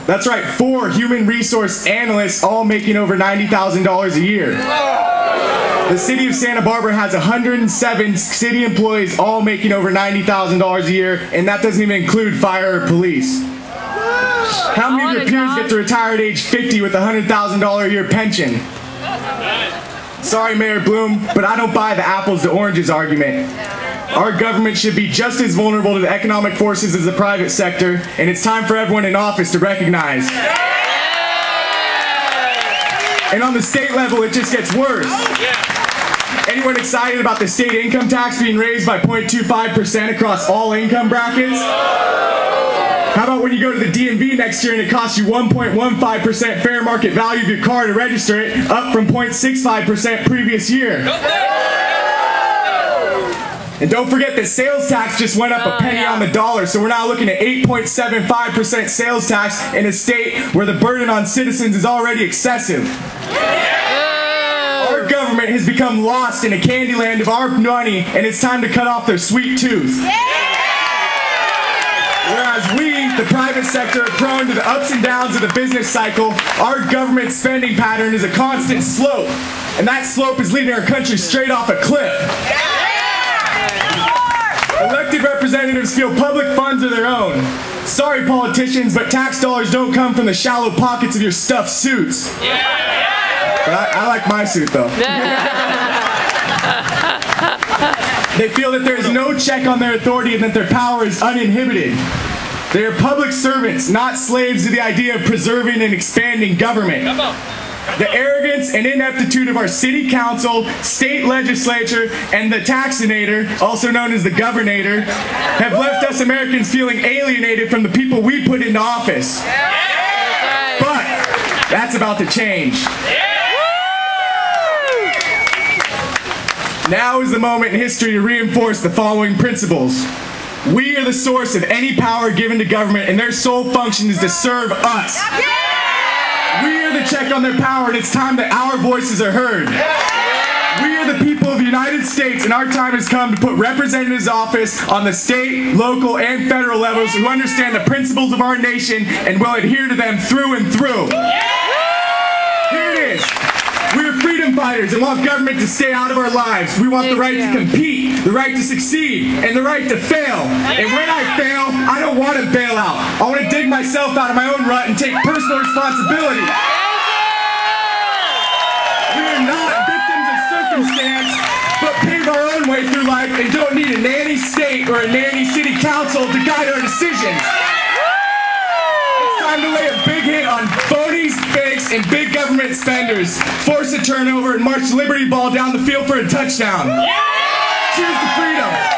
That's right, 4 human resource analysts, all making over $90,000 a year. The city of Santa Barbara has 107 city employees, all making over $90,000 a year, and that doesn't even include fire or police. How many of your peers get to retire at age 50 with a $100,000 a year pension? Sorry, Mayor Bloom, but I don't buy the apples to oranges argument. Our government should be just as vulnerable to the economic forces as the private sector, and it's time for everyone in office to recognize. And on the state level, it just gets worse. Anyone excited about the state income tax being raised by 0.25% across all income brackets? How about when you go to the DMV next year and it costs you 1.15% fair market value of your car to register it, up from 0.65% previous year? And don't forget that sales tax just went up a penny on the dollar, so we're now looking at 8.75% sales tax in a state where the burden on citizens is already excessive. Our government has become lost in a candy land of our money, and it's time to cut off their sweet tooth. Whereas we, the private sector, are prone to the ups and downs of the business cycle, our government spending pattern is a constant slope, and that slope is leading our country straight off a cliff. Elected representatives feel public funds are their own. Sorry, politicians, but tax dollars don't come from the shallow pockets of your stuffed suits. But I like my suit, though. They feel that there is no check on their authority and that their power is uninhibited. They are public servants, not slaves to the idea of preserving and expanding government. The arrogance and ineptitude of our city council, state legislature, and the taxinator, also known as the governator, have left us Americans feeling alienated from the people we put into office. But that's about to change. Now is the moment in history to reinforce the following principles. We are the source of any power given to government, and their sole function is to serve us. We are the check on their power, and it's time that our voices are heard. We are the people of the United States, and our time has come to put representatives in office on the state, local, and federal levels who understand the principles of our nation and will adhere to them through and through. Here it is. We're freedom fighters and want government to stay out of our lives. We want the right to compete, the right to succeed, and the right to fail. And when I fail, I don't want to bail out. I want to dig myself out of my own rut and take personal responsibility. We are not victims of circumstance, but pave our own way through life and don't need a nanny state or a nanny city council to guide our decisions. It's time to lay a big hit on phonies, fakes, and big government spenders. Force a turnover and march Liberty Ball down the field for a touchdown. Cheers to freedom.